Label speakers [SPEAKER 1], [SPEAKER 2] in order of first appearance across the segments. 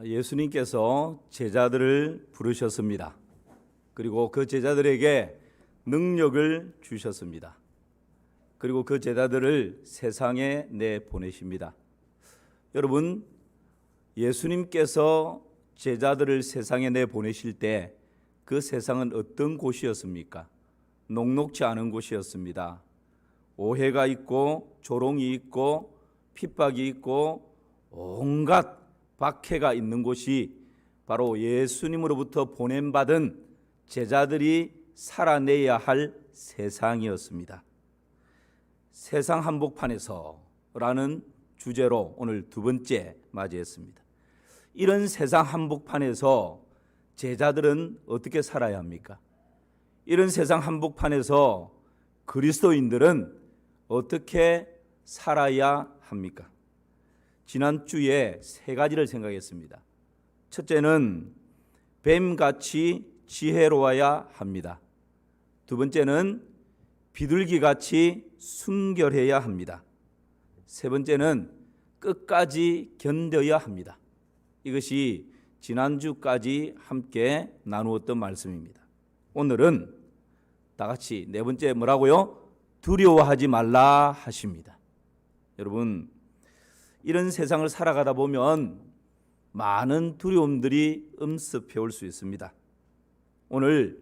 [SPEAKER 1] 예수님께서 제자들을 부르셨습니다. 그리고 그 제자들에게 능력을 주셨습니다. 그리고 그 제자들을 세상에 내보내십니다. 여러분, 예수님께서 제자들을 세상에 내보내실 때 그 세상은 어떤 곳이었습니까? 녹록지 않은 곳이었습니다. 오해가 있고 조롱이 있고 핍박이 있고 온갖 박해가 있는 곳이 바로 예수님으로부터 보냄받은 제자들이 살아내야 할 세상이었습니다. 세상 한복판에서라는 주제로 오늘 두 번째 맞이했습니다. 이런 세상 한복판에서 제자들은 어떻게 살아야 합니까? 이런 세상 한복판에서 그리스도인들은 어떻게 살아야 합니까? 지난주에 세 가지를 생각했습니다. 첫째는 뱀같이 지혜로워야 합니다. 두 번째는 비둘기같이 순결해야 합니다. 세 번째는 끝까지 견뎌야 합니다. 이것이 지난주까지 함께 나누었던 말씀입니다. 오늘은 다 같이 네 번째 뭐라고요? 두려워하지 말라 하십니다. 여러분, 이런 세상을 살아가다 보면 많은 두려움들이 엄습해 올 수 있습니다. 오늘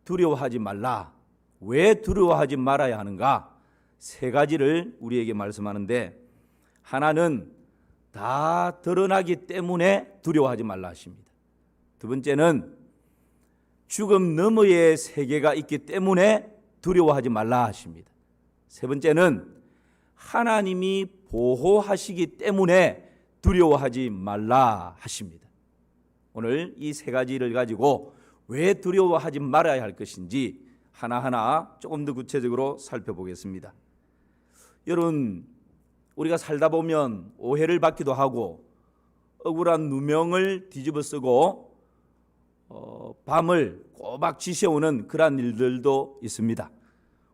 [SPEAKER 1] 두려워하지 말라, 왜 두려워하지 말아야 하는가? 세 가지를 우리에게 말씀하는데, 하나는 다 드러나기 때문에 두려워하지 말라 하십니다. 두 번째는 죽음 너머의 세계가 있기 때문에 두려워하지 말라 하십니다. 세 번째는 하나님이 보호하시기 때문에 두려워하지 말라 하십니다. 오늘 이 세 가지를 가지고 왜 두려워하지 말아야 할 것인지 하나하나 조금 더 구체적으로 살펴보겠습니다. 여러분, 우리가 살다 보면 오해를 받기도 하고 억울한 누명을 뒤집어 쓰고 밤을 꼬박 지새우는 그런 일들도 있습니다.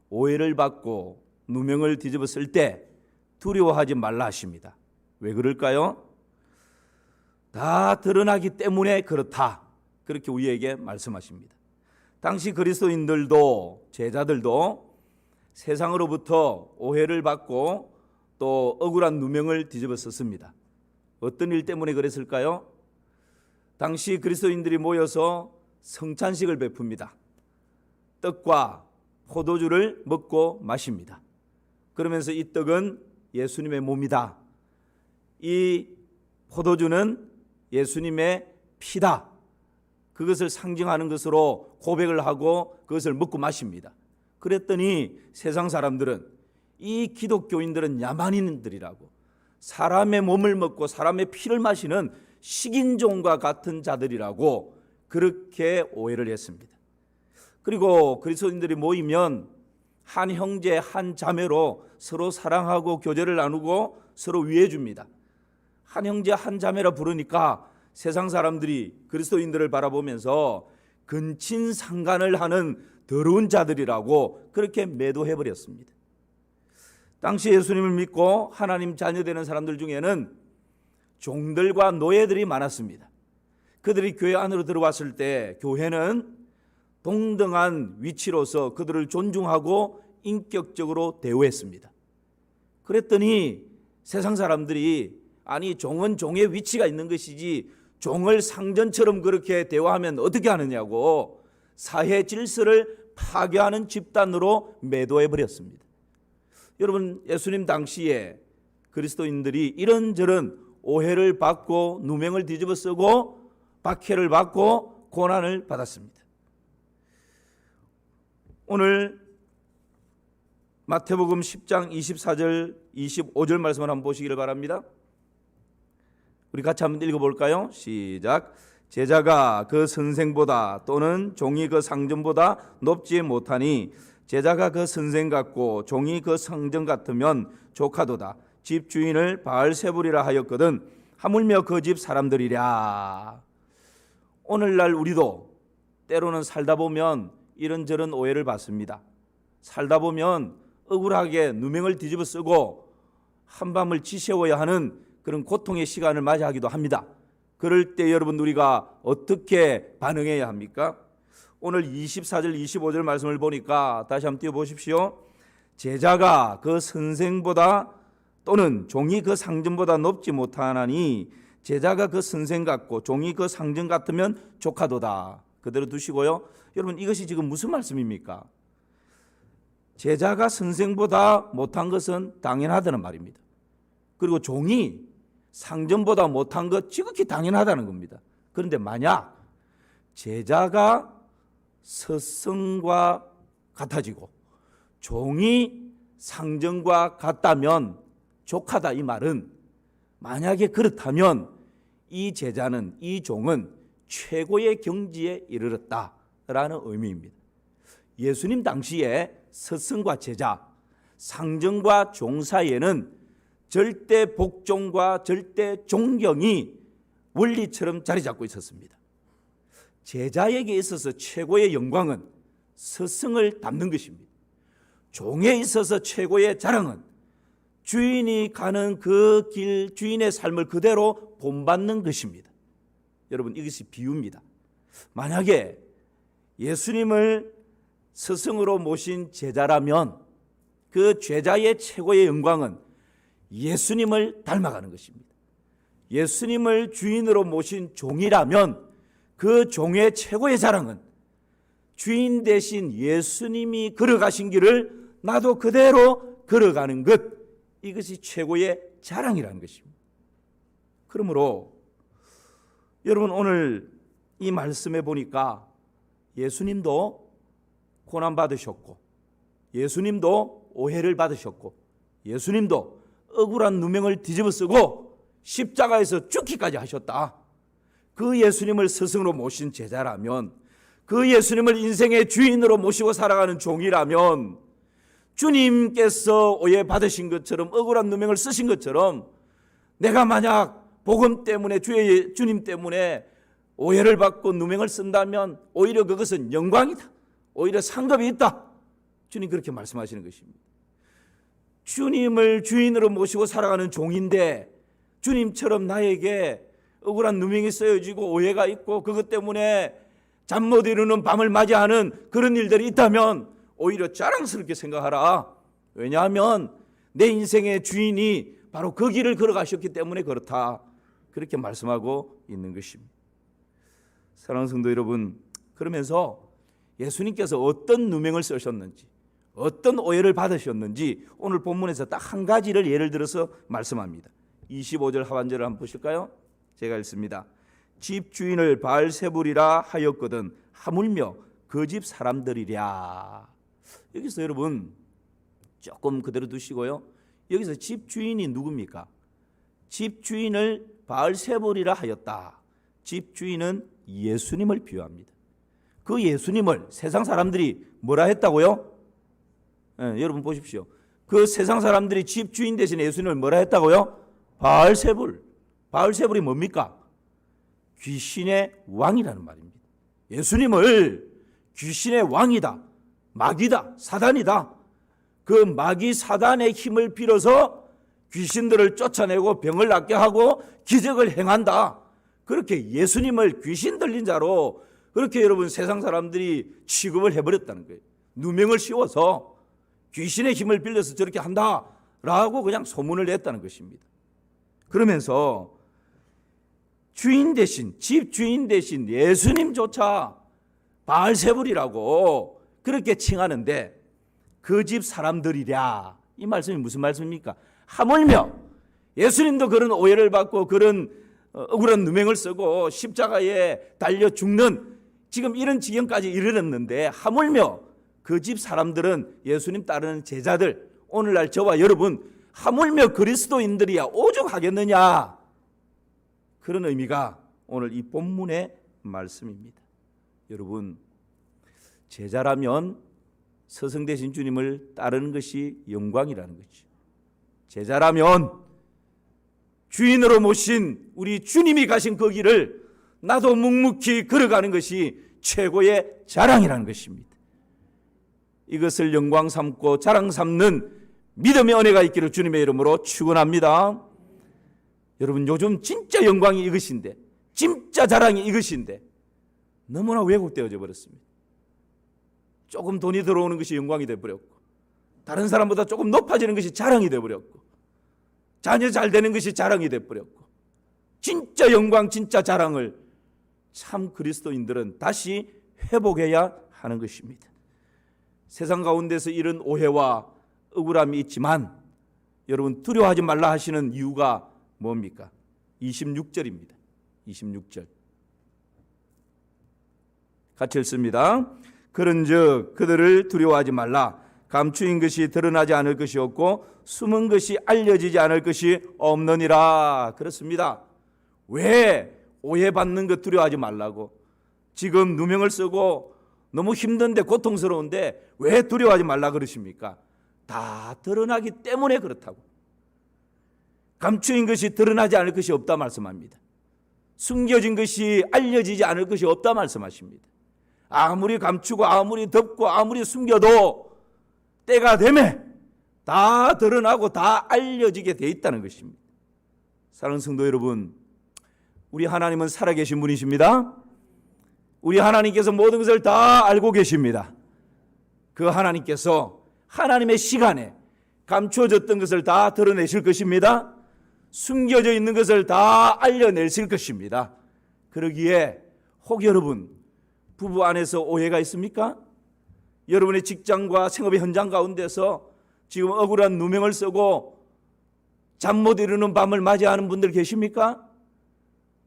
[SPEAKER 1] 오해를 받고 누명을 뒤집어 쓸 때 두려워하지 말라 하십니다. 왜 그럴까요? 다 드러나기 때문에 그렇다, 그렇게 우리에게 말씀하십니다. 당시 그리스도인들도 제자들도 세상으로부터 오해를 받고 또 억울한 누명을 뒤집어 썼습니다. 어떤 일 때문에 그랬을까요? 당시 그리스도인들이 모여서 성찬식을 베풉니다. 떡과 포도주를 먹고 마십니다. 그러면서 이 떡은 예수님의 몸이다, 이 포도주는 예수님의 피다, 그것을 상징하는 것으로 고백을 하고 그것을 먹고 마십니다. 그랬더니 세상 사람들은 이 기독교인들은 야만인들이라고, 사람의 몸을 먹고 사람의 피를 마시는 식인종과 같은 자들이라고 그렇게 오해를 했습니다. 그리고 그리스도인들이 모이면 한 형제 한 자매로 서로 사랑하고 교제를 나누고 서로 위해 줍니다. 한 형제 한 자매라 부르니까 세상 사람들이 그리스도인들을 바라보면서 근친상간을 하는 더러운 자들이라고 그렇게 매도해버렸습니다. 당시 예수님을 믿고 하나님 자녀되는 사람들 중에는 종들과 노예들이 많았습니다. 그들이 교회 안으로 들어왔을 때 교회는 동등한 위치로서 그들을 존중하고 인격적으로 대우했습니다. 그랬더니 세상 사람들이 아니, 종은 종의 위치가 있는 것이지 종을 상전처럼 그렇게 대화하면 어떻게 하느냐고 사회 질서를 파괴하는 집단으로 매도해버렸습니다. 여러분, 예수님 당시에 그리스도인들이 이런저런 오해를 받고 누명을 뒤집어 쓰고 박해를 받고 고난을 받았습니다. 오늘 마태복음 10장 24절 25절 말씀을 한번 보시기를 바랍니다. 우리 같이 한번 읽어볼까요? 시작. 제자가 그 선생보다 또는 종이 그 상전보다 높지 못하니 제자가 그 선생 같고 종이 그 상전 같으면 조카도다. 집 주인을 바알세불이라 하였거든 하물며 그 집 사람들이랴. 오늘날 우리도 때로는 살다 보면 이런저런 오해를 받습니다. 살다 보면 억울하게 누명을 뒤집어 쓰고 한밤을 지새워야 하는 그런 고통의 시간을 맞이하기도 합니다. 그럴 때 여러분 우리가 어떻게 반응해야 합니까? 오늘 24절 25절 말씀을 보니까 다시 한번 띄워보십시오. 제자가 그 선생보다 또는 종이 그 상전보다 높지 못하나니 제자가 그 선생 같고 종이 그 상전 같으면 조카도다. 그대로 두시고요. 여러분 이것이 지금 무슨 말씀입니까? 제자가 선생보다 못한 것은 당연하다는 말입니다. 그리고 종이 상전보다 못한 것 지극히 당연하다는 겁니다. 그런데 만약 제자가 스승과 같아지고 종이 상전과 같다면 조카다 이 말은 만약에 그렇다면 이 제자는 이 종은 최고의 경지에 이르렀다라는 의미입니다. 예수님 당시에 스승과 제자, 상전과 종 사이에는 절대 복종과 절대 존경이 원리처럼 자리 잡고 있었습니다. 제자에게 있어서 최고의 영광은 스승을 닮는 것입니다. 종에 있어서 최고의 자랑은 주인이 가는 그 길, 주인의 삶을 그대로 본받는 것입니다. 여러분 이것이 비유입니다. 만약에 예수님을 스승으로 모신 제자라면 그 제자의 최고의 영광은 예수님을 닮아가는 것입니다. 예수님을 주인으로 모신 종이라면 그 종의 최고의 자랑은 주인 대신 예수님이 걸어가신 길을 나도 그대로 걸어가는 것, 이것이 최고의 자랑이라는 것입니다. 그러므로 여러분 오늘 이 말씀에 보니까 예수님도 고난받으셨고 예수님도 오해를 받으셨고 예수님도 억울한 누명을 뒤집어 쓰고 십자가에서 죽기까지 하셨다. 그 예수님을 스승으로 모신 제자라면, 그 예수님을 인생의 주인으로 모시고 살아가는 종이라면 주님께서 오해 받으신 것처럼 억울한 누명을 쓰신 것처럼 내가 만약 복음 때문에 주님 때문에 오해를 받고 누명을 쓴다면 오히려 그것은 영광이다. 오히려 상급이 있다. 주님 그렇게 말씀하시는 것입니다. 주님을 주인으로 모시고 살아가는 종인데 주님처럼 나에게 억울한 누명이 쓰여지고 오해가 있고 그것 때문에 잠 못 이루는 밤을 맞이하는 그런 일들이 있다면 오히려 자랑스럽게 생각하라. 왜냐하면 내 인생의 주인이 바로 그 길을 걸어가셨기 때문에 그렇다. 그렇게 말씀하고 있는 것입니다. 사랑하는 성도 여러분, 그러면서 예수님께서 어떤 누명을 쓰셨는지 어떤 오해를 받으셨는지 오늘 본문에서 딱 한 가지를 예를 들어서 말씀합니다. 25절 하반절을 한번 보실까요? 제가 읽습니다. 집주인을 바알세불이라 하였거든 하물며 그 집 사람들이랴. 여기서 여러분 조금 그대로 두시고요. 여기서 집주인이 누굽니까? 집주인을 바알세불이라 하였다. 집주인은 예수님을 비유합니다. 그 예수님을 세상 사람들이 뭐라 했다고요? 여러분 보십시오. 그 세상 사람들이 집주인 대신 예수님을 뭐라 했다고요? 바알세불. 바알세불이 뭡니까? 귀신의 왕이라는 말입니다. 예수님을 귀신의 왕이다, 마귀다, 사단이다. 그 마귀 사단의 힘을 빌어서 귀신들을 쫓아내고 병을 낫게 하고 기적을 행한다. 그렇게 예수님을 귀신 들린 자로 그렇게 여러분 세상 사람들이 취급을 해버렸다는 거예요. 누명을 씌워서 귀신의 힘을 빌려서 저렇게 한다라고 그냥 소문을 냈다는 것입니다. 그러면서 주인 대신, 집 주인 대신 예수님조차 바알세불이라고 그렇게 칭하는데 그 집 사람들이랴. 이 말씀이 무슨 말씀입니까? 하물며 예수님도 그런 오해를 받고 그런 억울한 누명을 쓰고 십자가에 달려 죽는 지금 이런 지경까지 이르렀는데 하물며 그 집 사람들은 예수님 따르는 제자들, 오늘날 저와 여러분 하물며 그리스도인들이야 오죽하겠느냐. 그런 의미가 오늘 이 본문의 말씀입니다. 여러분 제자라면 스승 되신 주님을 따르는 것이 영광이라는 거죠. 제자라면 주인으로 모신 우리 주님이 가신 그 길을 나도 묵묵히 걸어가는 것이 최고의 자랑이라는 것입니다. 이것을 영광 삼고 자랑 삼는 믿음의 은혜가 있기를 주님의 이름으로 축원합니다. 여러분 요즘 진짜 영광이 이것인데 진짜 자랑이 이것인데 너무나 왜곡되어져 버렸습니다. 조금 돈이 들어오는 것이 영광이 되어버렸고, 다른 사람보다 조금 높아지는 것이 자랑이 되어버렸고, 자녀 잘 되는 것이 자랑이 되어버렸고, 진짜 영광, 진짜 자랑을 참 그리스도인들은 다시 회복해야 하는 것입니다. 세상 가운데서 이런 오해와 억울함이 있지만 여러분 두려워하지 말라 하시는 이유가 뭡니까? 26절입니다. 26절 같이 읽습니다. 그런즉 그들을 두려워하지 말라. 감추인 것이 드러나지 않을 것이 없고 숨은 것이 알려지지 않을 것이 없느니라. 그렇습니다. 왜 오해받는 것 두려워하지 말라고? 지금 누명을 쓰고 너무 힘든데 고통스러운데 왜 두려워하지 말라 그러십니까? 다 드러나기 때문에 그렇다고. 감추인 것이 드러나지 않을 것이 없다 말씀합니다. 숨겨진 것이 알려지지 않을 것이 없다 말씀하십니다. 아무리 감추고 아무리 덮고 아무리 숨겨도 때가 되면 다 드러나고 다 알려지게 돼 있다는 것입니다. 사랑하는 성도 여러분, 우리 하나님은 살아계신 분이십니다. 우리 하나님께서 모든 것을 다 알고 계십니다. 그 하나님께서 하나님의 시간에 감추어졌던 것을 다 드러내실 것입니다. 숨겨져 있는 것을 다 알려내실 것입니다. 그러기에 혹 여러분 부부 안에서 오해가 있습니까? 여러분의 직장과 생업의 현장 가운데서 지금 억울한 누명을 쓰고 잠 못 이루는 밤을 맞이하는 분들 계십니까?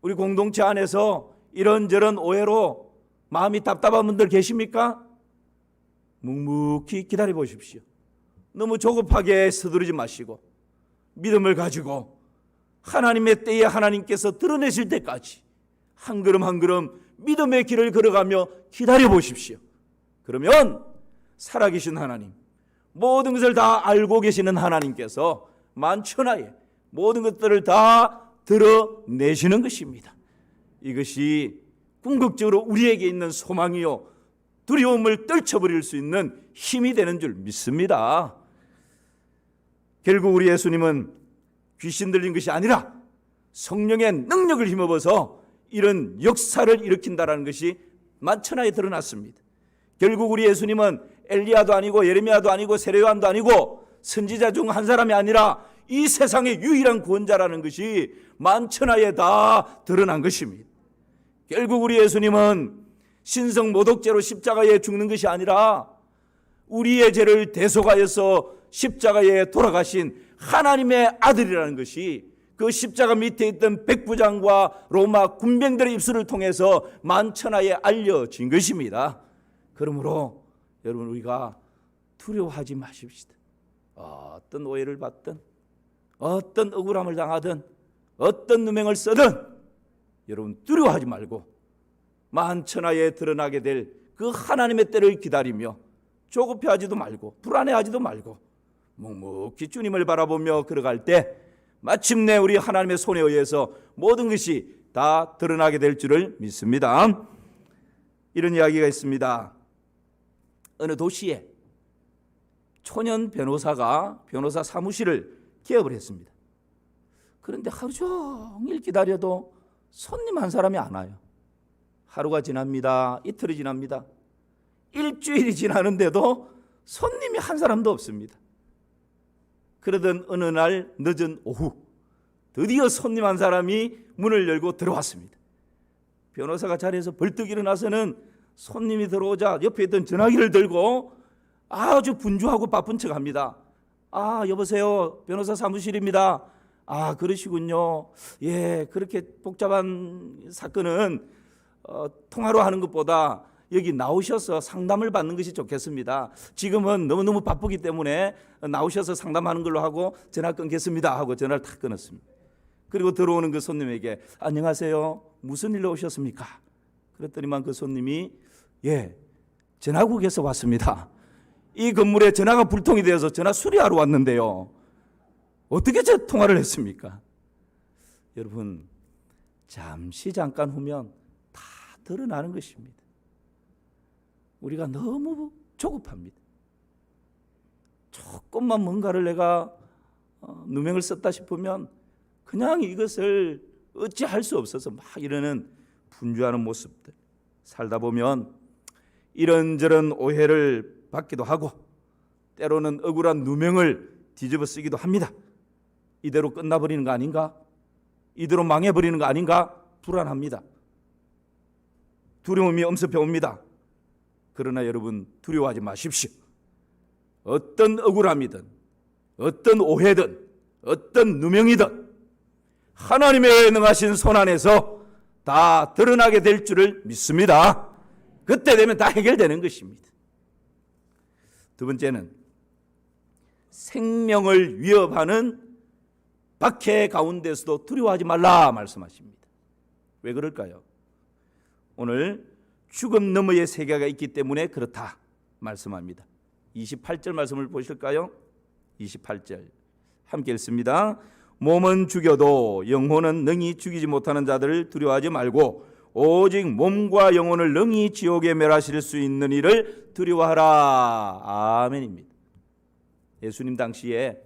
[SPEAKER 1] 우리 공동체 안에서 이런저런 오해로 마음이 답답한 분들 계십니까? 묵묵히 기다려 보십시오. 너무 조급하게 서두르지 마시고 믿음을 가지고 하나님의 때에 하나님께서 드러내실 때까지 한 걸음 한 걸음 믿음의 길을 걸어가며 기다려 보십시오. 그러면 살아계신 하나님, 모든 것을 다 알고 계시는 하나님께서 만천하에 모든 것들을 다 드러내시는 것입니다. 이것이 궁극적으로 우리에게 있는 소망이요 두려움을 떨쳐버릴 수 있는 힘이 되는 줄 믿습니다. 결국 우리 예수님은 귀신 들린 것이 아니라 성령의 능력을 힘입어서 이런 역사를 일으킨다는 것이 만천하에 드러났습니다. 결국 우리 예수님은 엘리야도 아니고 예레미야도 아니고 세례요한도 아니고 선지자 중 한 사람이 아니라 이 세상의 유일한 구원자라는 것이 만천하에 다 드러난 것입니다. 결국 우리 예수님은 신성 모독죄로 십자가에 죽는 것이 아니라 우리의 죄를 대속하여서 십자가에 돌아가신 하나님의 아들이라는 것이 그 십자가 밑에 있던 백부장과 로마 군병들의 입술을 통해서 만천하에 알려진 것입니다. 그러므로 여러분 우리가 두려워하지 마십시다. 어떤 오해를 받든 어떤 억울함을 당하든 어떤 누명을 쓰든 여러분 두려워하지 말고 만천하에 드러나게 될 그 하나님의 때를 기다리며 조급해하지도 말고 불안해하지도 말고 묵묵히 주님을 바라보며 걸어갈 때 마침내 우리 하나님의 손에 의해서 모든 것이 다 드러나게 될 줄을 믿습니다. 이런 이야기가 있습니다. 어느 도시에 초년 변호사가 변호사 사무실을 개업을 했습니다. 그런데 하루 종일 기다려도 손님 한 사람이 안 와요. 하루가 지납니다. 이틀이 지납니다. 일주일이 지나는데도 손님이 한 사람도 없습니다. 그러던 어느 날 늦은 오후 드디어 손님 한 사람이 문을 열고 들어왔습니다. 변호사가 자리에서 벌떡 일어나서는 손님이 들어오자 옆에 있던 전화기를 들고 아주 분주하고 바쁜 척합니다. 여보세요, 변호사 사무실입니다. 그러시군요. 예, 그렇게 복잡한 사건은 통화로 하는 것보다 여기 나오셔서 상담을 받는 것이 좋겠습니다. 지금은 너무너무 바쁘기 때문에 나오셔서 상담하는 걸로 하고 전화 끊겠습니다 하고 전화를 탁 끊었습니다. 그리고 들어오는 그 손님에게 안녕하세요, 무슨 일로 오셨습니까? 그랬더니만 그 손님이 전화국에서 왔습니다. 이 건물에 전화가 불통이 되어서 전화 수리하러 왔는데요. 어떻게 제 통화를 했습니까? 여러분 잠깐 후면 다 드러나는 것입니다. 우리가 너무 조급합니다. 조금만 뭔가를 내가 누명을 썼다 싶으면 그냥 이것을 어찌할 수 없어서 막 이러는 분주하는 모습들 살다 보면 이런저런 오해를 받기도 하고 때로는 억울한 누명을 뒤집어 쓰기도 합니다. 이대로 끝나버리는 거 아닌가? 이대로 망해버리는 거 아닌가? 불안합니다. 두려움이 엄습해 옵니다. 그러나 여러분 두려워하지 마십시오. 어떤 억울함이든 어떤 오해든 어떤 누명이든 하나님의 능하신 손 안에서 다 드러나게 될 줄을 믿습니다. 그때 되면 다 해결되는 것입니다. 두 번째는 생명을 위협하는 박해 가운데서도 두려워하지 말라 말씀하십니다. 왜 그럴까요? 오늘 죽음 너머의 세계가 있기 때문에 그렇다 말씀합니다. 28절 말씀을 보실까요? 28절 함께 읽습니다. 몸은 죽여도 영혼은 능히 죽이지 못하는 자들을 두려워하지 말고 오직 몸과 영혼을 능히 지옥에 멸하실 수 있는 이를 두려워하라. 아멘입니다. 예수님 당시에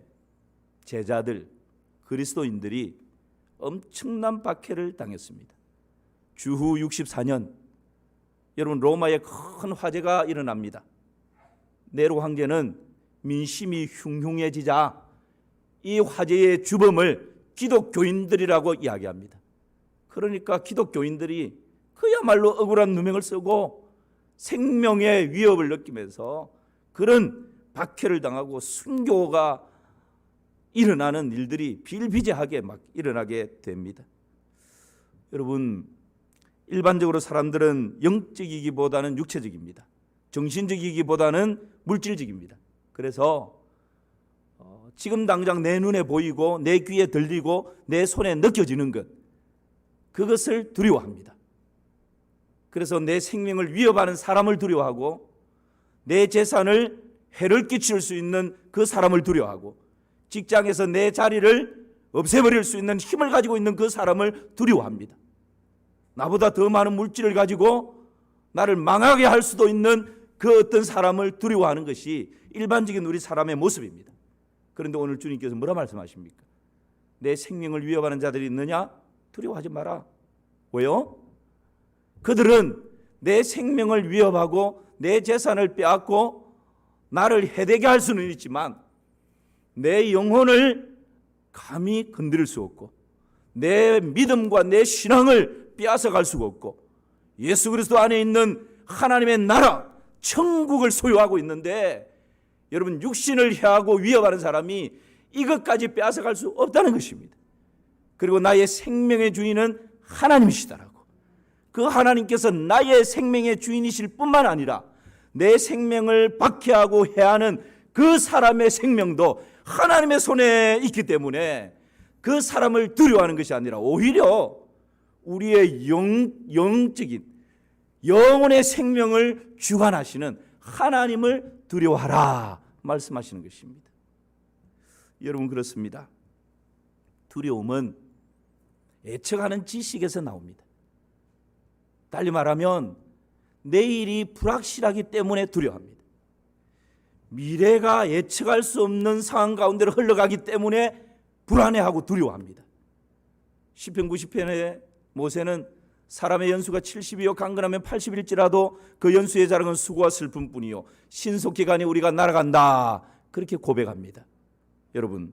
[SPEAKER 1] 제자들 그리스도인들이 엄청난 박해를 당했습니다. 주후 64년 여러분 로마에 큰 화재가 일어납니다. 네로 황제는 민심이 흉흉해지자 이 화재의 주범을 기독교인들이라고 이야기합니다. 그러니까 기독교인들이 그야말로 억울한 누명을 쓰고 생명의 위협을 느끼면서 그런 박해를 당하고 순교가 일어나는 일들이 비일비재하게 막 일어나게 됩니다. 여러분 일반적으로 사람들은 영적이기보다는 육체적입니다. 정신적이기보다는 물질적입니다. 그래서 지금 당장 내 눈에 보이고 내 귀에 들리고 내 손에 느껴지는 것 그것을 두려워합니다. 그래서 내 생명을 위협하는 사람을 두려워하고 내 재산을 해를 끼칠 수 있는 그 사람을 두려워하고 직장에서 내 자리를 없애버릴 수 있는 힘을 가지고 있는 그 사람을 두려워합니다. 나보다 더 많은 물질을 가지고 나를 망하게 할 수도 있는 그 어떤 사람을 두려워하는 것이 일반적인 우리 사람의 모습입니다. 그런데 오늘 주님께서 뭐라 말씀하십니까? 내 생명을 위협하는 자들이 있느냐? 두려워하지 마라. 왜요? 그들은 내 생명을 위협하고 내 재산을 빼앗고 나를 해되게 할 수는 있지만 내 영혼을 감히 건드릴 수 없고 내 믿음과 내 신앙을 빼앗아갈 수가 없고 예수 그리스도 안에 있는 하나님의 나라 천국을 소유하고 있는데 여러분 육신을 해하고 위협하는 사람이 이것까지 빼앗아갈 수 없다는 것입니다. 그리고 나의 생명의 주인은 하나님이시다라고. 그 하나님께서 나의 생명의 주인이실 뿐만 아니라 내 생명을 박해하고 해하는 그 사람의 생명도 하나님의 손에 있기 때문에 그 사람을 두려워하는 것이 아니라 오히려 우리의 영적인 영혼의 생명을 주관하시는 하나님을 두려워하라 말씀하시는 것입니다. 여러분 그렇습니다. 두려움은 예측하는 지식에서 나옵니다. 달리 말하면 내일이 불확실하기 때문에 두려워합니다. 미래가 예측할 수 없는 상황 가운데로 흘러가기 때문에 불안해하고 두려워합니다. 시편 90편에 모세는 사람의 연수가 70이요 강건하면 80일지라도 그 연수의 자랑은 수고와 슬픔뿐이요 신속히 가니 우리가 날아간다 그렇게 고백합니다. 여러분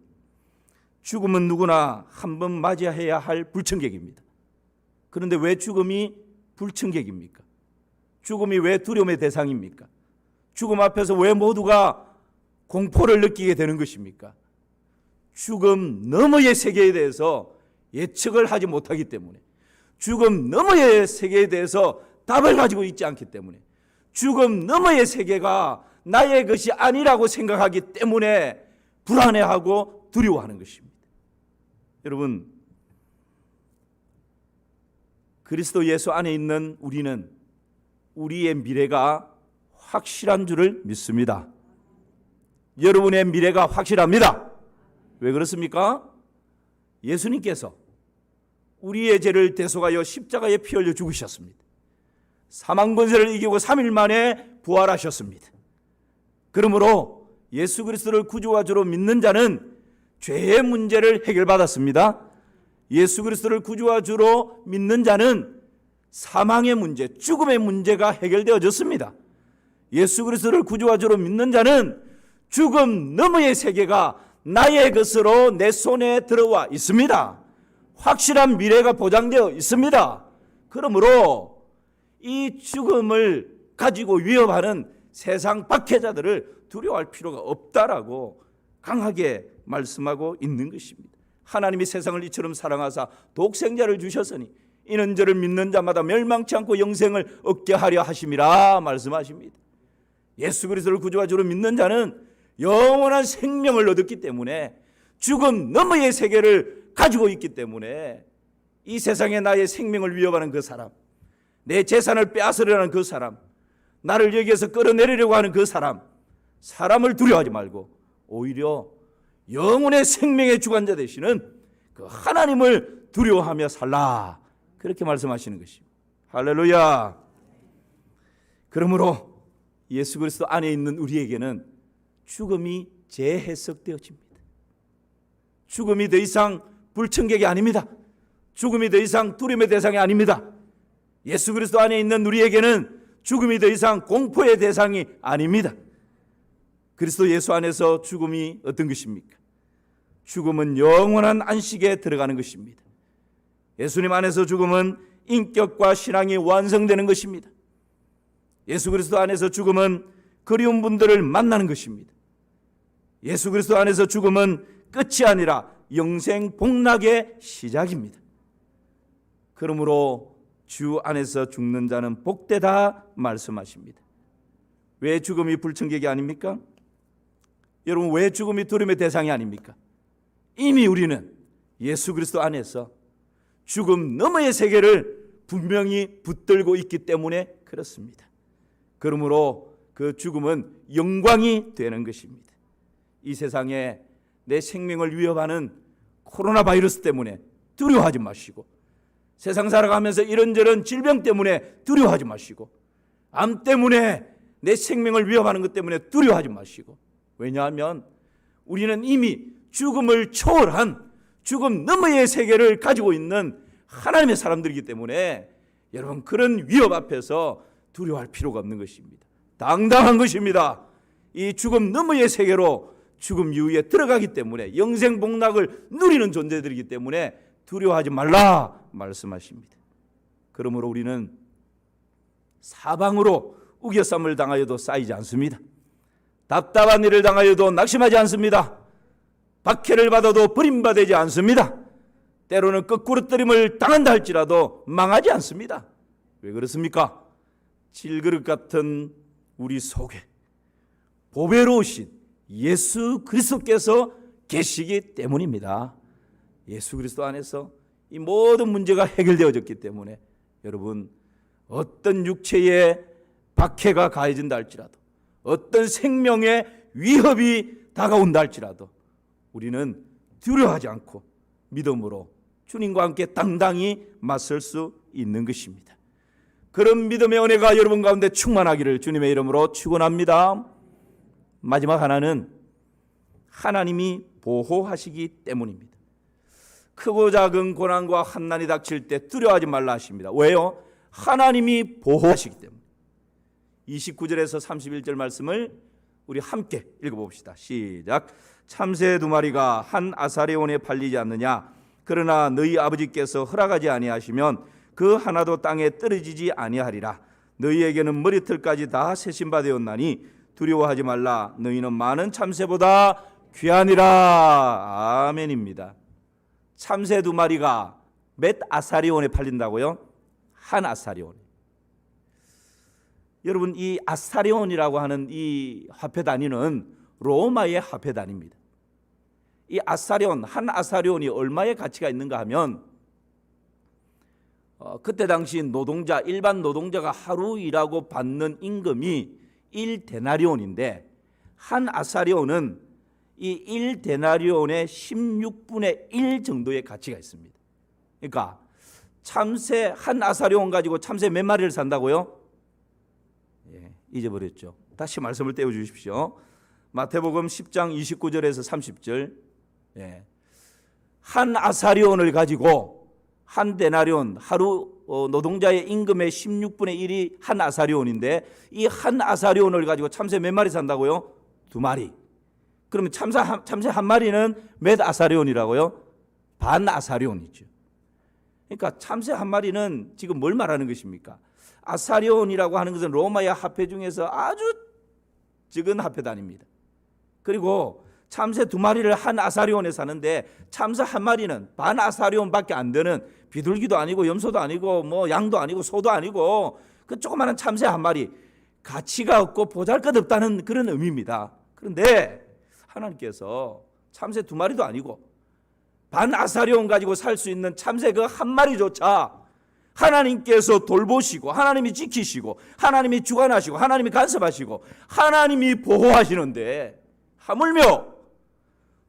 [SPEAKER 1] 죽음은 누구나 한 번 맞이해야 할 불청객입니다. 그런데 왜 죽음이 불청객입니까? 죽음이 왜 두려움의 대상입니까? 죽음 앞에서 왜 모두가 공포를 느끼게 되는 것입니까? 죽음 너머의 세계에 대해서 예측을 하지 못하기 때문에 죽음 너머의 세계에 대해서 답을 가지고 있지 않기 때문에 죽음 너머의 세계가 나의 것이 아니라고 생각하기 때문에 불안해하고 두려워하는 것입니다. 여러분 그리스도 예수 안에 있는 우리는 우리의 미래가 확실한 줄을 믿습니다. 여러분의 미래가 확실합니다. 왜 그렇습니까? 예수님께서 우리의 죄를 대속하여 십자가에 피 흘려 죽으셨습니다. 사망 권세를 이기고 3일 만에 부활하셨습니다. 그러므로 예수 그리스도를 구주와 주로 믿는 자는 죄의 문제를 해결받았습니다. 예수 그리스도를 구주와 주로 믿는 자는 사망의 문제, 죽음의 문제가 해결되어졌습니다. 예수 그리스도를 구주와 주로 믿는 자는 죽음 너머의 세계가 나의 것으로 내 손에 들어와 있습니다. 확실한 미래가 보장되어 있습니다. 그러므로 이 죽음을 가지고 위협하는 세상 박해자들을 두려워할 필요가 없다라고 강하게 말씀하고 있는 것입니다. 하나님이 세상을 이처럼 사랑하사 독생자를 주셨으니 이는 저를 믿는 자마다 멸망치 않고 영생을 얻게 하려 하심이라 말씀하십니다. 예수 그리스도를 구주와 주로 믿는 자는 영원한 생명을 얻었기 때문에 죽음 너머의 세계를 가지고 있기 때문에 이 세상에 나의 생명을 위협하는 그 사람, 내 재산을 빼앗으려는 하는 그 사람, 나를 여기에서 끌어내리려고 하는 그 사람을 두려워하지 말고 오히려 영혼의 생명의 주관자 되시는 그 하나님을 두려워하며 살라, 그렇게 말씀하시는 것입니다. 할렐루야. 그러므로 예수 그리스도 안에 있는 우리에게는 죽음이 재해석되어집니다. 죽음이 더 이상 불청객이 아닙니다. 죽음이 더 이상 두려움의 대상이 아닙니다. 예수 그리스도 안에 있는 우리에게는 죽음이 더 이상 공포의 대상이 아닙니다. 그리스도 예수 안에서 죽음이 어떤 것입니까? 죽음은 영원한 안식에 들어가는 것입니다. 예수님 안에서 죽음은 인격과 신앙이 완성되는 것입니다. 예수 그리스도 안에서 죽음은 그리운 분들을 만나는 것입니다. 예수 그리스도 안에서 죽음은 끝이 아니라 영생 복락의 시작입니다. 그러므로 주 안에서 죽는 자는 복되다 말씀하십니다. 왜 죽음이 불청객이 아닙니까? 여러분, 왜 죽음이 두려움의 대상이 아닙니까? 이미 우리는 예수 그리스도 안에서 죽음 너머의 세계를 분명히 붙들고 있기 때문에 그렇습니다. 그러므로 그 죽음은 영광이 되는 것입니다. 이 세상에 내 생명을 위협하는 코로나 바이러스 때문에 두려워하지 마시고, 세상 살아가면서 이런저런 질병 때문에 두려워하지 마시고, 암 때문에 내 생명을 위협하는 것 때문에 두려워하지 마시고, 왜냐하면 우리는 이미 죽음을 초월한 죽음 너머의 세계를 가지고 있는 하나님의 사람들이기 때문에 여러분, 그런 위협 앞에서 두려워할 필요가 없는 것입니다. 당당한 것입니다. 이 죽음 너머의 세계로 죽음 이후에 들어가기 때문에 영생 복락을 누리는 존재들이기 때문에 두려워하지 말라 말씀하십니다. 그러므로 우리는 사방으로 우겨쌈을 당하여도 쌓이지 않습니다. 답답한 일을 당하여도 낙심하지 않습니다. 박해를 받아도 버림받지 않습니다. 때로는 거꾸로뜨림을 당한다 할지라도 망하지 않습니다. 왜 그렇습니까? 질그릇 같은 우리 속에 보배로우신 예수 그리스도께서 계시기 때문입니다. 예수 그리스도 안에서 이 모든 문제가 해결되어졌기 때문에 여러분, 어떤 육체의 박해가 가해진다 할지라도, 어떤 생명의 위협이 다가온다 할지라도 우리는 두려워하지 않고 믿음으로 주님과 함께 당당히 맞설 수 있는 것입니다. 그런 믿음의 은혜가 여러분 가운데 충만하기를 주님의 이름으로 축원합니다. 마지막 하나는 하나님이 보호하시기 때문입니다. 크고 작은 고난과 환난이 닥칠 때 두려워하지 말라 하십니다. 왜요? 하나님이 보호하시기 때문에. 29절에서 31절 말씀을 우리 함께 읽어봅시다. 시작. 참새 두 마리가 한 아사레온에 팔리지 않느냐? 그러나 너희 아버지께서 허락하지 아니하시면 그 하나도 땅에 떨어지지 아니하리라. 너희에게는 머리털까지 다 세신바 되었나니 두려워하지 말라. 너희는 많은 참새보다 귀하니라. 아멘입니다. 참새 두 마리가 몇 아사리온에 팔린다고요? 한 아사리온. 여러분, 이 아사리온이라고 하는 이 화폐 단위는 로마의 화폐 단위입니다. 이 아사리온, 한 아사리온이 얼마의 가치가 있는가 하면 그때 당시 노동자, 일반 노동자가 하루 일하고 받는 임금이 1데나리온인데 한 아사리온은 이 1데나리온의 16분의 1 정도의 가치가 있습니다. 그러니까 참새 한 아사리온 가지고 참새 몇 마리를 산다고요? 예, 잊어버렸죠. 다시 말씀을 떼어주십시오. 마태복음 10장 29절에서 30절. 예. 한 아사리온을 가지고 한 데나리온, 하루 노동자의 임금의 16분의 1이 한 아사리온인데 이 한 아사리온을 가지고 참새 몇 마리 산다고요? 2마리. 그러면 참새 한 마리는 몇 아사리온이라고요? 반 아사리온이죠. 그러니까 참새 한 마리는 지금 뭘 말하는 것입니까? 아사리온이라고 하는 것은 로마의 화폐 중에서 아주 적은 화폐 단위입니다. 그리고 참새 2마리를 한 아사리온에 사는데 참새 한 마리는 반 아사리온밖에 안 되는 비둘기도 아니고 염소도 아니고 뭐 양도 아니고 소도 아니고 그 조그마한 참새 한 마리, 가치가 없고 보잘것없다는 그런 의미입니다. 그런데 하나님께서 참새 2마리도 아니고 반 아사리온 가지고 살 수 있는 참새 그 한 마리조차 하나님께서 돌보시고 하나님이 지키시고 하나님이 주관하시고 하나님이 간섭하시고 하나님이 보호하시는데 하물며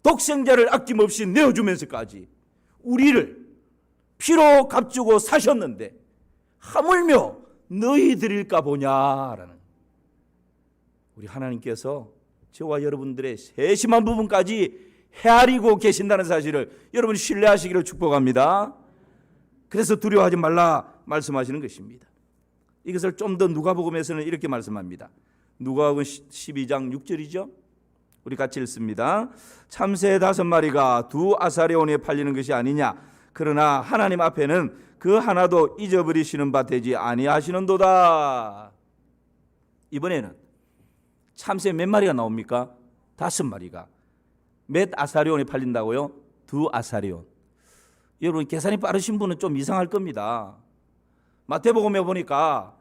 [SPEAKER 1] 독생자를 아낌없이 내어주면서까지 우리를 피로 값주고 사셨는데 하물며 너희 드릴까 보냐라는, 우리 하나님께서 저와 여러분들의 세심한 부분까지 헤아리고 계신다는 사실을 여러분이 신뢰하시기를 축복합니다. 그래서 두려워하지 말라 말씀하시는 것입니다. 이것을 좀 더 누가복음에서는 이렇게 말씀합니다. 누가복음 12장 6절이죠. 우리 같이 읽습니다. 참새 5마리가 2 아사리온에 팔리는 것이 아니냐. 그러나 하나님 앞에는 그 하나도 잊어버리시는 바 되지 아니하시는도다. 이번에는 참새 몇 마리가 나옵니까? 5마리가. 몇 아사리온에 팔린다고요? 2 아사리온. 여러분 계산이 빠르신 분은 좀 이상할 겁니다. 마태복음에 보니까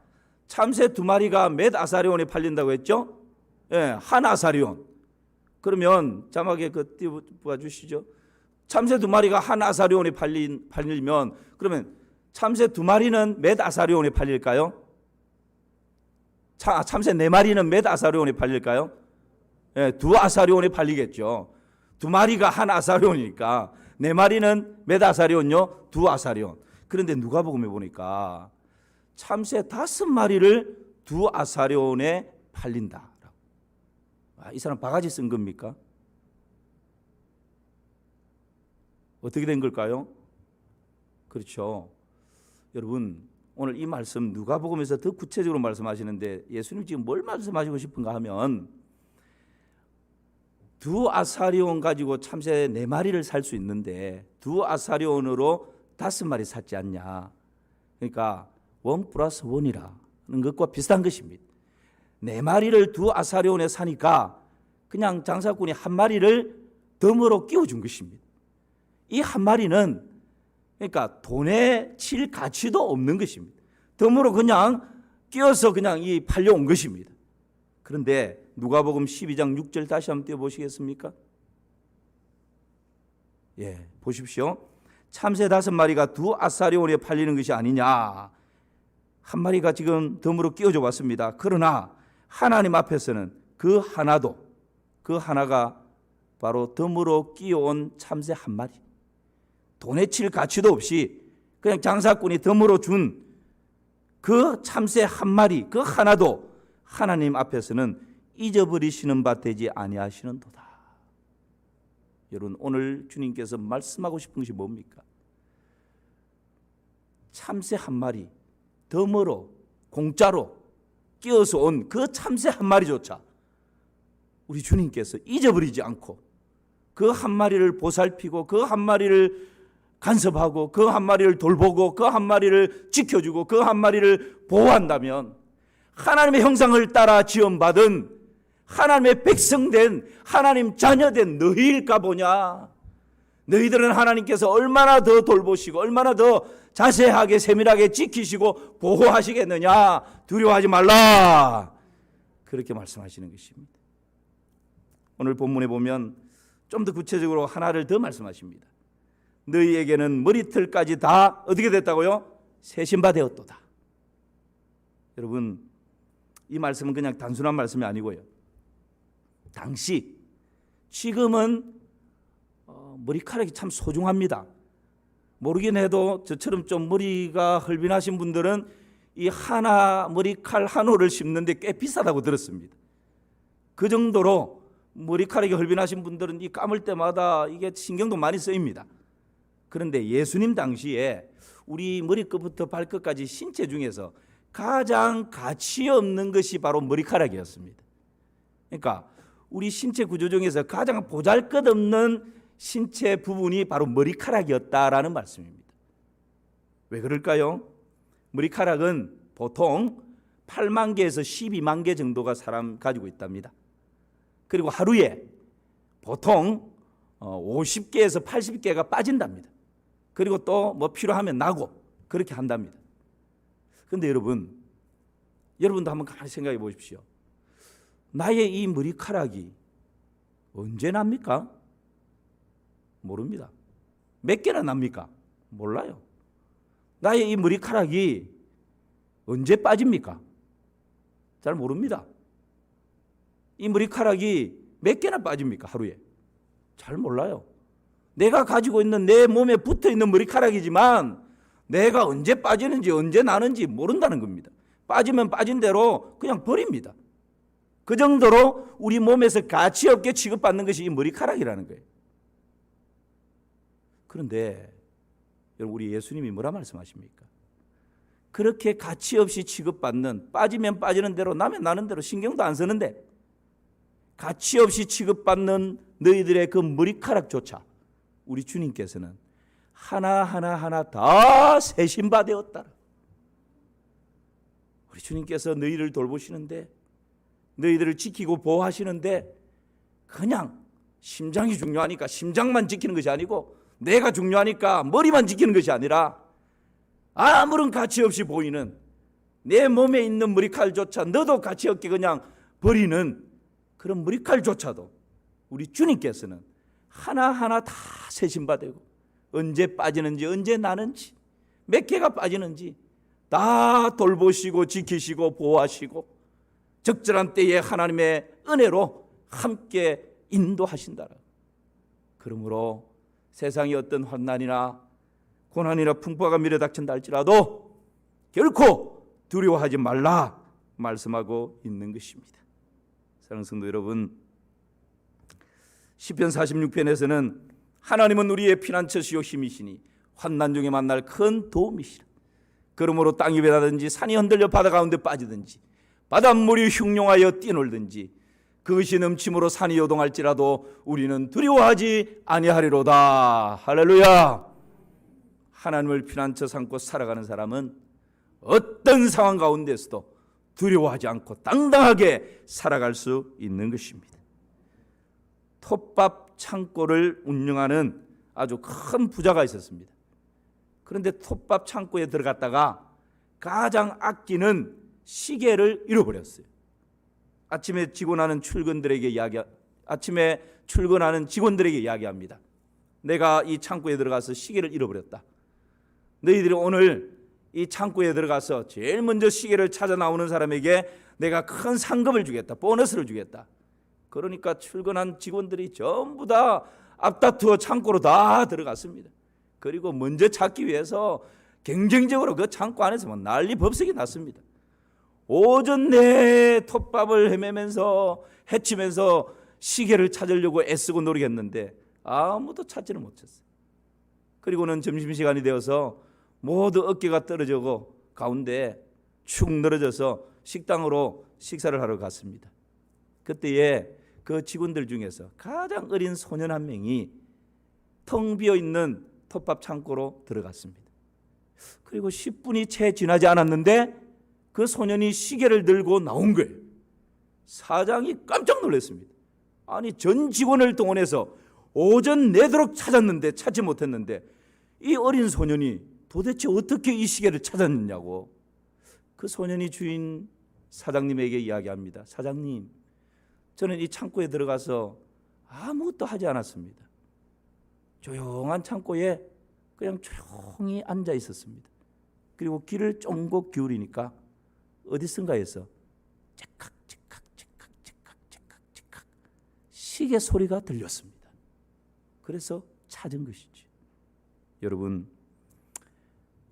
[SPEAKER 1] 참새 2마리가 몇 아사리온에 팔린다고 했죠? 예, 한 아사리온. 그러면 자막에 그 띄워 주시죠. 참새 2마리가 한 아사리온에 팔리면 그러면 참새 2마리는 몇 아사리온에 팔릴까요? 참새 4마리는 몇 아사리온에 팔릴까요? 예, 2 아사리온에 팔리겠죠. 2마리가 한 아사리온이니까 4마리는 몇 아사리온요? 2 아사리온. 그런데 누가복음에 보니까 참새 5마리를 2 아사리온에 팔린다. 이 사람 바가지 쓴 겁니까? 어떻게 된 걸까요? 그렇죠. 여러분 오늘 이 말씀 누가복음에서 더 구체적으로 말씀하시는데 예수님 지금 뭘 말씀하시고 싶은가 하면 2 아사리온 가지고 참새 4마리를 살 수 있는데 2 아사리온으로 5마리 샀지 않냐. 그러니까 1 플러스 1이라는 것과 비슷한 것입니다. 4마리를 2 아사리온에 사니까 그냥 장사꾼이 1마리를 덤으로 끼워준 것입니다. 이 1마리는 그러니까 돈에 칠 가치도 없는 것입니다. 덤으로 그냥 끼워서 그냥 이 팔려온 것입니다. 그런데 누가복음 12장 6절 다시 한번 띄워보시겠습니까? 예, 보십시오. 참새 5마리가 2 아사리온에 팔리는 것이 아니냐. 1마리가 지금 덤으로 끼워져 왔습니다. 그러나 하나님 앞에서는 그 하나가 바로 덤으로 끼워온 참새 1마리. 돈에 칠 가치도 없이 그냥 장사꾼이 덤으로 준 그 참새 1마리, 그 하나도 하나님 앞에서는 잊어버리시는 바 되지 아니하시는도다. 여러분 오늘 주님께서 말씀하고 싶은 것이 뭡니까? 참새 1마리 덤으로 공짜로 끼어서 온 그 참새 1마리조차 우리 주님께서 잊어버리지 않고 그 1마리를 보살피고 그 1마리를 간섭하고 그 1마리를 돌보고 그 1마리를 지켜주고 그 1마리를 보호한다면 하나님의 형상을 따라 지음받은 하나님의 백성된 하나님 자녀된 너희일까 보냐. 너희들은 하나님께서 얼마나 더 돌보시고 얼마나 더 자세하게 세밀하게 지키시고 보호하시겠느냐. 두려워하지 말라. 그렇게 말씀하시는 것입니다. 오늘 본문에 보면 좀 더 구체적으로 하나를 더 말씀하십니다. 너희에게는 머리털까지 다 어떻게 됐다고요? 세신 바 되었도다. 여러분 이 말씀은 그냥 단순한 말씀이 아니고요. 당시 지금은 머리카락이 참 소중합니다. 모르긴 해도 저처럼 좀 머리가 헐빈하신 분들은 이 하나 머리칼 한 호를 심는데 꽤 비싸다고 들었습니다. 그 정도로 머리카락이 헐빈하신 분들은 이 감을 때마다 이게 신경도 많이 쓰입니다. 그런데 예수님 당시에 우리 머리끝부터 발끝까지 신체 중에서 가장 가치 없는 것이 바로 머리카락이었습니다. 그러니까 우리 신체 구조 중에서 가장 보잘것없는 신체 부분이 바로 머리카락이었다라는 말씀입니다. 왜 그럴까요? 머리카락은 보통 8만 개에서 12만 개 정도가 사람 가지고 있답니다. 그리고 하루에 보통 50개에서 80개가 빠진답니다. 그리고 또 뭐 필요하면 나고 그렇게 한답니다. 그런데 여러분도 한번 가만히 생각해 보십시오. 나의 이 머리카락이 언제 납니까? 모릅니다. 몇 개나 납니까? 몰라요. 나의 이 머리카락이 언제 빠집니까? 잘 모릅니다. 이 머리카락이 몇 개나 빠집니까? 하루에? 잘 몰라요. 내가 가지고 있는 내 몸에 붙어 있는 머리카락이지만 내가 언제 빠지는지 언제 나는지 모른다는 겁니다. 빠지면 빠진 대로 그냥 버립니다. 그 정도로 우리 몸에서 가치 없게 취급받는 것이 이 머리카락이라는 거예요. 그런데 여러분, 우리 예수님이 뭐라 말씀하십니까? 그렇게 가치 없이 취급받는, 빠지면 빠지는 대로 나면 나는 대로 신경도 안 쓰는데 가치 없이 취급받는 너희들의 그 머리카락조차 우리 주님께서는 하나하나 다 세신바 되었다. 우리 주님께서 너희를 돌보시는데, 너희들을 지키고 보호하시는데 그냥 심장이 중요하니까 심장만 지키는 것이 아니고, 내가 중요하니까 머리만 지키는 것이 아니라 아무런 가치 없이 보이는 내 몸에 있는 머리칼조차 너도 가치 없게 그냥 버리는 그런 머리칼조차도 우리 주님께서는 하나하나 다 세신받고, 언제 빠지는지 언제 나는지 몇 개가 빠지는지 다 돌보시고 지키시고 보호하시고 적절한 때에 하나님의 은혜로 함께 인도하신다. 그러므로 세상의 어떤 환난이나 고난이나 풍파가 밀어닥친다 할지라도 결코 두려워하지 말라 말씀하고 있는 것입니다. 사랑하는 성도 여러분, 시편 46편에서는 하나님은 우리의 피난처시요 힘이시니 환난 중에 만날 큰 도움이시라. 그러므로 땅이 변하든지 산이 흔들려 바다 가운데 빠지든지 바닷물이 흉룡하여 뛰놀든지 그것이 넘침으로 산이 요동할지라도 우리는 두려워하지 아니하리로다. 할렐루야. 하나님을 피난처 삼고 살아가는 사람은 어떤 상황 가운데서도 두려워하지 않고 당당하게 살아갈 수 있는 것입니다. 톱밥 창고를 운영하는 아주 큰 부자가 있었습니다. 그런데 톱밥 창고에 들어갔다가 가장 아끼는 시계를 잃어버렸어요. 아침에 출근하는 직원들에게 이야기합니다. 내가 이 창고에 들어가서 시계를 잃어버렸다. 너희들이 오늘 이 창고에 들어가서 제일 먼저 시계를 찾아 나오는 사람에게 내가 큰 상금을 주겠다. 보너스를 주겠다. 그러니까 출근한 직원들이 전부 다 앞다투어 창고로 다 들어갔습니다. 그리고 먼저 찾기 위해서 경쟁적으로 그 창고 안에서 난리 법석이 났습니다. 오전 내에 톱밥을 헤매면서 헤치면서 시계를 찾으려고 애쓰고 노력했는데 아무도 찾지를 못했어요. 그리고는 점심시간이 되어서 모두 어깨가 떨어지고 가운데 축 늘어져서 식당으로 식사를 하러 갔습니다. 그때에 그 직원들 중에서 가장 어린 소년 한 명이 텅 비어있는 톱밥 창고로 들어갔습니다. 그리고 10분이 채 지나지 않았는데 그 소년이 시계를 들고 나온 거예요. 사장이 깜짝 놀랐습니다. 아니, 전 직원을 동원해서 오전 내도록 찾았는데 찾지 못했는데 이 어린 소년이 도대체 어떻게 이 시계를 찾았느냐고. 그 소년이 주인 사장님에게 이야기합니다. 사장님, 저는 이 창고에 들어가서 아무것도 하지 않았습니다. 조용한 창고에 그냥 조용히 앉아 있었습니다. 그리고 귀를 쫑긋 기울이니까 어디선가에서 째깍 시계 소리가 들렸습니다. 그래서 찾은 것이죠. 여러분,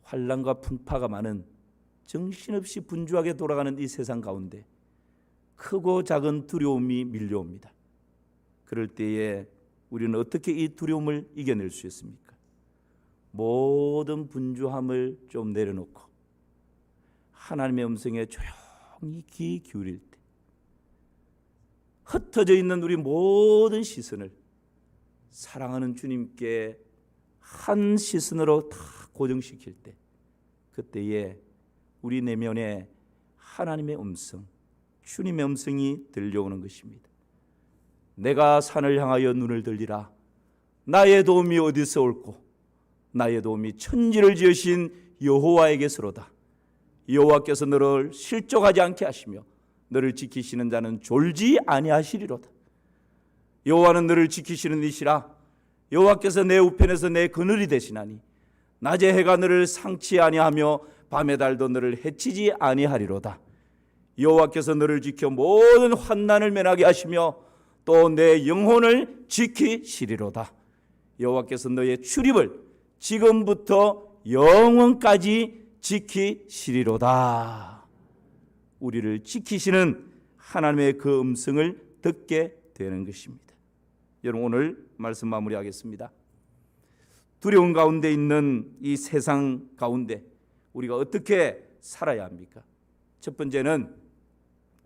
[SPEAKER 1] 환난과 풍파가 많은 정신없이 분주하게 돌아가는 이 세상 가운데 크고 작은 두려움이 밀려옵니다. 그럴 때에 우리는 어떻게 이 두려움을 이겨낼 수 있습니까? 모든 분주함을 좀 내려놓고 하나님의 음성에 조용히 귀 기울일 때 흩어져 있는 우리 모든 시선을 사랑하는 주님께 한 시선으로 다 고정시킬 때, 그때에 우리 내면에 하나님의 음성, 주님의 음성이 들려오는 것입니다. 내가 산을 향하여 눈을 들리라. 나의 도움이 어디서 올꼬? 나의 도움이 천지를 지으신 여호와에게서로다. 여호와께서 너를 실족하지 않게 하시며 너를 지키시는 자는 졸지 아니하시리로다. 여호와는 너를 지키시는 이시라. 여호와께서 내 우편에서 내 그늘이 되시나니 낮에 해가 너를 상치 아니하며 밤의 달도 너를 해치지 아니하리로다. 여호와께서 너를 지켜 모든 환난을 면하게 하시며 또 내 영혼을 지키시리로다. 여호와께서 너의 출입을 지금부터 영원까지 지키시리로다. 우리를 지키시는 하나님의 그 음성을 듣게 되는 것입니다. 여러분, 오늘 말씀 마무리하겠습니다. 두려움 가운데 있는 이 세상 가운데 우리가 어떻게 살아야 합니까? 첫 번째는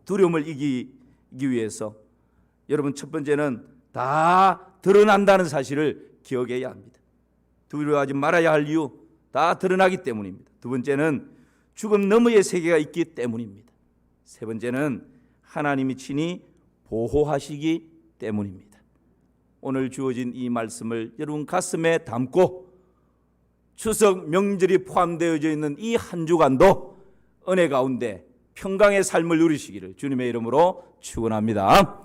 [SPEAKER 1] 두려움을 이기기 위해서 여러분, 첫 번째는 다 드러난다는 사실을 기억해야 합니다. 두려워하지 말아야 할 이유 다 드러나기 때문입니다. 두 번째는 죽음 너머의 세계가 있기 때문입니다. 세 번째는 하나님이 친히 보호하시기 때문입니다. 오늘 주어진 이 말씀을 여러분 가슴에 담고 추석 명절이 포함되어져 있는 이 한 주간도 은혜 가운데 평강의 삶을 누리시기를 주님의 이름으로 축원합니다.